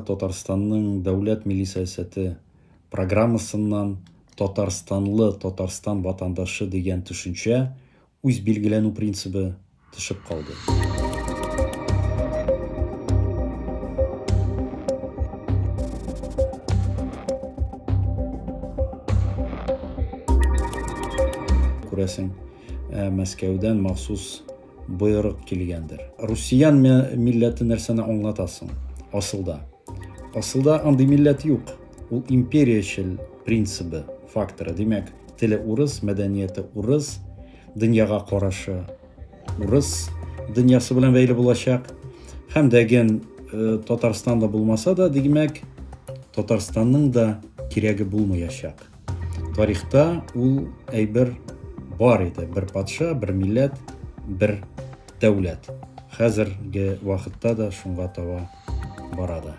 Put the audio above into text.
Татарстанның дәүләт милли сәясәте программасыннан Татарстанлы, Татарстан ватандашы дигән төшенчә, үз билгеләнү принцибы төшеп калды. Күрәсең, Мәскәүдән махсус боерык килгәндер. Русиян милләте нәрсәне аңлатасың? Асылда андый милләт юк. Ул империячел принцибы, факторы. Димәк, теле урыс, мәдәнияте урыс, дөньяга карашы урыс, дөньясы белән бәйле булачак. Һәм дәген Татарстанда булмаса да, димәк, Татарстанның да кирәге булмаячак. Тарихта ул әйбер бар иде. Бер патша, бер милләт, бер дәүләт. Хәзерге вакытта да шуңга таба барады.